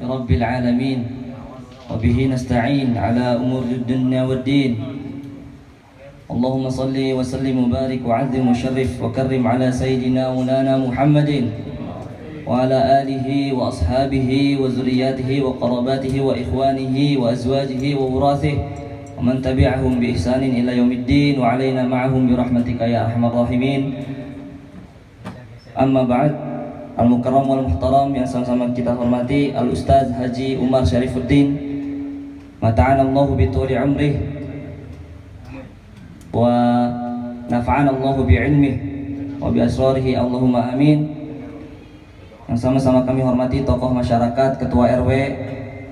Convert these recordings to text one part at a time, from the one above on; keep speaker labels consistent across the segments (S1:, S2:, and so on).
S1: رب العالمين وبه نستعين على أمور الدنيا والدين اللهم صل وسلم وبارك وعظم وشرف وكرم على سيدنا مولانا محمد وعلى آله وأصحابه وذرياته وقراباته وإخوانه وأزواجه ووراثه ومن تبعهم بإحسان إلى يوم الدين وعلينا معهم برحمتك يا أرحم الراحمين. Amma ba'd. Al-Mukarram wal Muhtaram yang sama-sama kita hormati Al-Ustaz Haji Umar Syarifuddin, mata'anallahu bituli umrih wa nafa'anallahu bi'ilmih wa bi asrarihi, Allahumma amin. Yang sama-sama kami hormati tokoh masyarakat, Ketua RW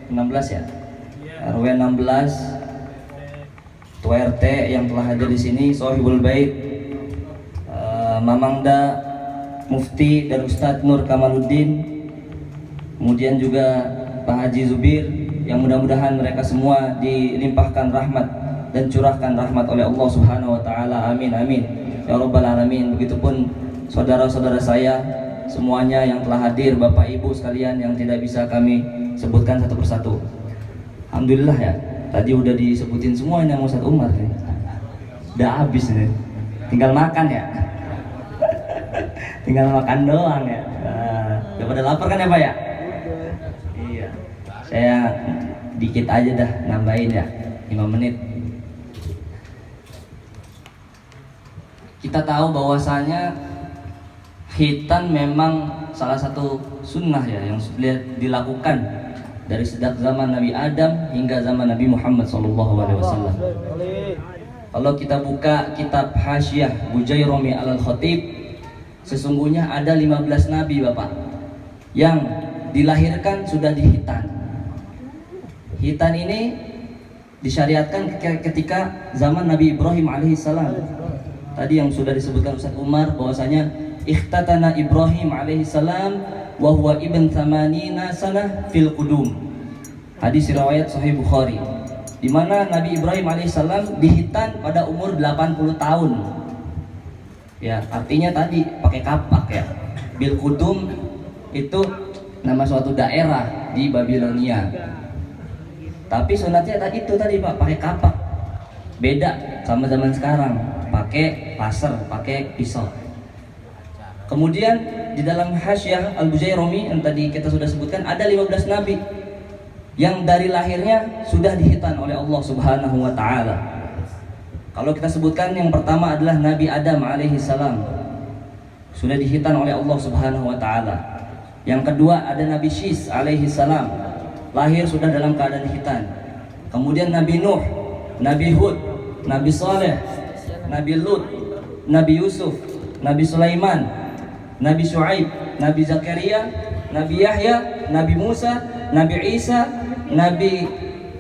S1: 16 ya, RW 16, Ketua RT yang telah hadir di sini, Sohibul Bait, Mamangda, Mufti dan Ustadz Nur Kamaluddin, kemudian juga Pak Haji Zubir, yang mudah-mudahan mereka semua dilimpahkan rahmat dan curahkan rahmat oleh Allah Subhanahu wa taala. Amin amin ya rabbal alamin. Begitupun saudara-saudara saya semuanya yang telah hadir, Bapak Ibu sekalian yang tidak bisa kami sebutkan satu persatu. Alhamdulillah ya, tadi udah disebutin semua ini sama Ustadz Umar nih. Udah habis nih. Tinggal makan ya. Tinggal makan doang ya. Udah pada lapar kan ya Pak ya? Iya. Saya dikit aja dah nambahin ya, 5 menit. Kita tahu bahwasanya khitan memang salah satu sunnah ya yang sudah dilakukan dari sejak zaman Nabi Adam hingga zaman Nabi Muhammad SAW. Kalau kita buka kitab Hasyiah Bujairami Al-Khatib, sesungguhnya ada 15 nabi Bapak yang dilahirkan sudah di khitan. Khitan ini disyariatkan ketika zaman Nabi Ibrahim alaihissalam. Tadi yang sudah disebutkan Ustaz Umar bahwasanya ikhtatana Ibrahim alaihissalam wa huwa ibn 80 sanah fil qudum. Hadis riwayat Sahih Bukhari, di mana Nabi Ibrahim alaihissalam dihitan pada umur 80 tahun. Ya, artinya tadi pakai kapak ya. Bil Qudum itu nama suatu daerah di Babilonia. Tapi sunatnya tadi itu tadi Pak, pakai kapak. Beda sama zaman sekarang, pakai laser, pakai pisau. Kemudian di dalam Hasyiah Al-Bujairami yang tadi kita sudah sebutkan ada 15 nabi yang dari lahirnya sudah dihitan oleh Allah Subhanahu wa taala. Kalau kita sebutkan yang pertama adalah Nabi Adam alaihissalam, sudah dihitan oleh Allah Subhanahu wa taala. Yang kedua ada Nabi Syis alaihissalam, lahir sudah dalam keadaan hitan. Kemudian Nabi Nuh, Nabi Hud, Nabi Saleh, Nabi Lut, Nabi Yusuf, Nabi Sulaiman, Nabi Shu'aib, Nabi Zakaria, Nabi Yahya, Nabi Musa, Nabi Isa, Nabi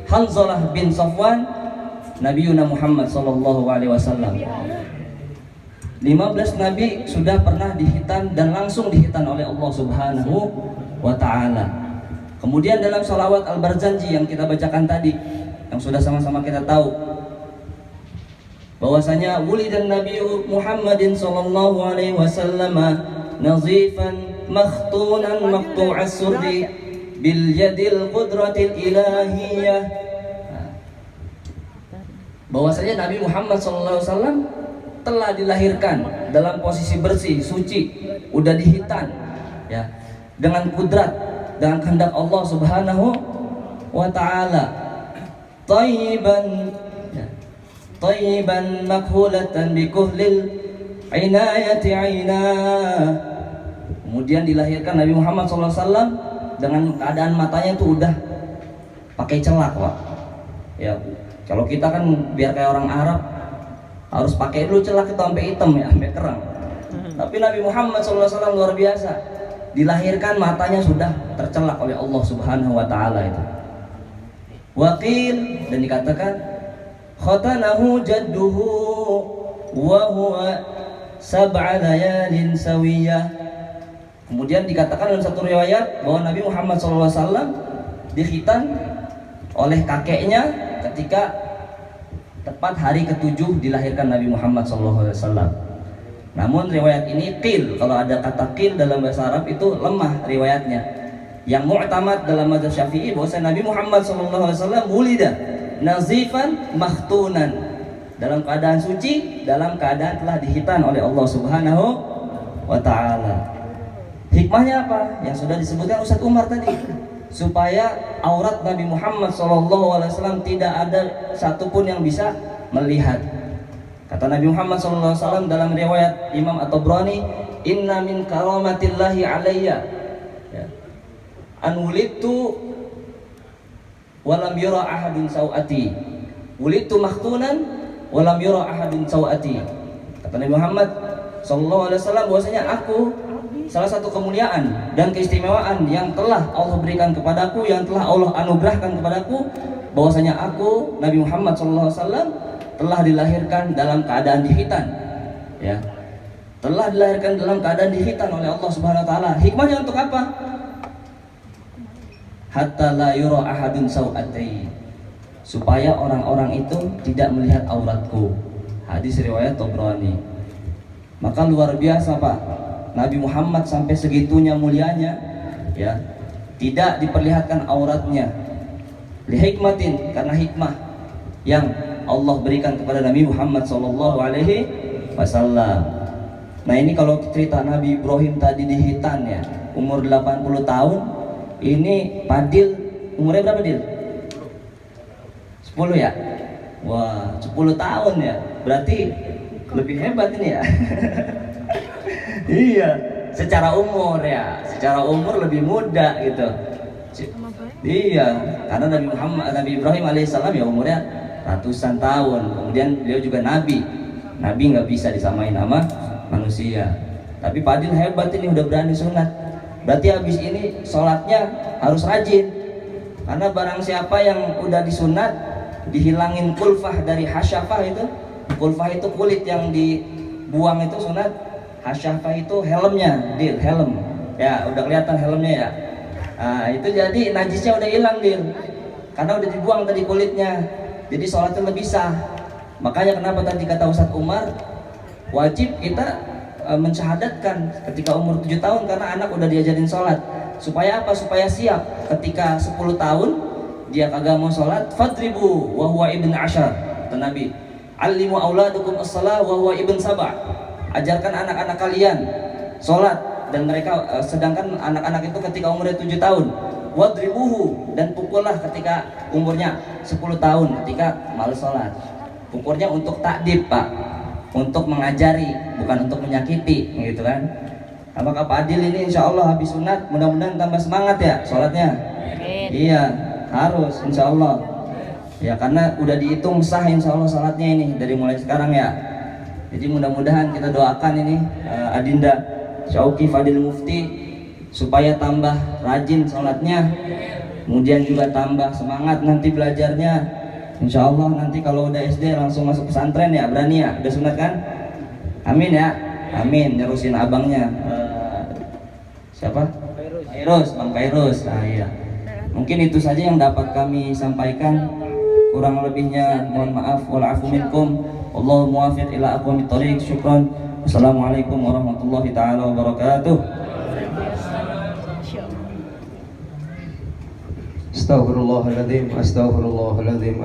S1: Hanzalah bin Safwan, Nabi Muhammad sallallahu alaihi wasallam. 15 nabi sudah pernah dihitan dan langsung dihitan oleh Allah Subhanahu wa taala. Kemudian dalam salawat Al-Barzanji yang kita bacakan tadi, yang sudah sama-sama kita tahu bahwasanya wulidan Nabi Muhammadin sallallahu alaihi wasallam nazifan makhtunan maqtu'as surri bil yadil qudratil ilahiyah. Bahwasanya Nabi Muhammad SAW telah dilahirkan dalam posisi bersih, suci, udah dihitan ya, dengan kudrat, dengan kehendak Allah Subhanahu wa taala. Thayyiban makhulatan bi kuhlil inayati aina. Kemudian dilahirkan Nabi Muhammad SAW dengan keadaan matanya itu udah pakai celak Pak. Ya, kalau kita kan biar kayak orang Arab harus pakai dulu celak itu sampai hitam ya, sampai kerang. Tapi Nabi Muhammad SAW luar biasa, dilahirkan matanya sudah tercelak oleh Allah Subhanahu wa taala itu. Waqil, dan dikatakan khatanahu jadduhu wa huwa sab'a layalin sawiyah. Kemudian dikatakan dalam satu riwayat bahwa Nabi Muhammad SAW dikhitan oleh kakeknya ketika tepat hari ke-7 dilahirkan Nabi Muhammad SAW. Namun riwayat ini qil, kalau ada kata qil dalam bahasa Arab itu lemah riwayatnya. Yang mu'tamad dalam mazhab Syafi'i bahwa Nabi Muhammad SAW wulida nazifan makhtunan, dalam keadaan suci, dalam keadaan telah dihitan oleh Allah Subhanahu wa taala. Hikmahnya apa? Yang sudah disebutkan Ustadz Umar tadi, supaya aurat Nabi Muhammad SAW tidak ada satupun yang bisa melihat. Kata Nabi Muhammad SAW dalam riwayat Imam At-Tabrani, inna min karamatillahi alayya an wulidtu walam yura ahadun sawati, wulidtu makhtunan walam yura ahadun sawati. Kata Nabi Muhammad SAW bahwasanya aku salah satu kemuliaan dan keistimewaan yang telah Allah berikan kepadaku, yang telah Allah anugerahkan kepadaku, bahwasanya aku Nabi Muhammad SAW telah dilahirkan dalam keadaan dihitan, ya, telah dilahirkan dalam keadaan dihitan oleh Allah Subhanahu wa taala. Hikmahnya untuk apa? Hatta la yura ahadun sawati, supaya orang-orang itu tidak melihat auratku. Hadis riwayat Tabrani. Maka luar biasa Pak, Nabi Muhammad sampai segitunya mulianya, ya, tidak diperlihatkan auratnya. Li hikmatin, karena hikmah yang Allah berikan kepada Nabi Muhammad SAW. Nah ini kalau cerita Nabi Ibrahim tadi di Hitan, ya, umur 80 tahun. Ini Padil umurnya berapa, Dil? 10 ya? Wah, 10 tahun ya. Berarti lebih hebat ini ya. Iya, secara umur ya. Secara umur lebih muda gitu. Iya, karena Nabi Ibrahim alaihissalam ya umurnya ratusan tahun. Kemudian beliau juga nabi. Nabi nggak bisa disamain sama manusia. Tapi Padil hebat ini, udah berani sunat. Berarti habis ini sholatnya harus rajin, karena barang siapa yang udah disunat, dihilangin kulfah dari hasyafah itu. Kulfah itu kulit yang dibuang itu sunat. Hasyafah itu helmnya, Dil, helm. Ya, udah kelihatan helmnya ya. Nah, itu jadi najisnya udah hilang, Dil, karena udah dibuang tadi kulitnya. Jadi sholatnya lebih sah. Makanya kenapa tadi kata Ustadz Umar, wajib kita mensyahadatkan ketika umur 7 tahun, karena anak udah diajarin sholat. Supaya apa? Supaya siap ketika 10 tahun dia kagak mau sholat, fadribu wa huwa ibn ashar. Kata Nabi, alimu auladukum as-salah wa huwa ibn sab'a. Ajarkan anak-anak kalian sholat, dan mereka sedangkan anak-anak itu ketika umurnya 7 tahun. Wadribuhu, dan pukullah ketika umurnya 10 tahun ketika malas sholat. Pukulnya untuk takdib Pak, untuk mengajari, bukan untuk menyakiti, gitu kan. Apakah Pak Adil ini insya Allah habis sunat, mudah-mudahan tambah semangat ya sholatnya. Iya, harus insya Allah. Ya, karena udah dihitung sah insya Allah sholatnya ini dari mulai sekarang ya. Jadi mudah-mudahan kita doakan ini Adinda Syauqi Fadil Mufti supaya tambah rajin sholatnya, kemudian juga tambah semangat nanti belajarnya. Insya Allah nanti kalau udah SD langsung masuk pesantren ya, berani ya, udah sunat kan? Amin ya, amin. Nerusin abangnya, siapa? Kairus, Bang Kairus. Nah, iya. Mungkin itu saja yang dapat kami sampaikan. Kurang lebihnya mohon maaf. Walafu minkum. Wallahu muwaffiq ila aqwamit thoriq. Syukran. Wassalamualaikum warahmatullahi taala wabarakatuh.
S2: Astaghfirullahaladzim, astaghfirullahaladzim.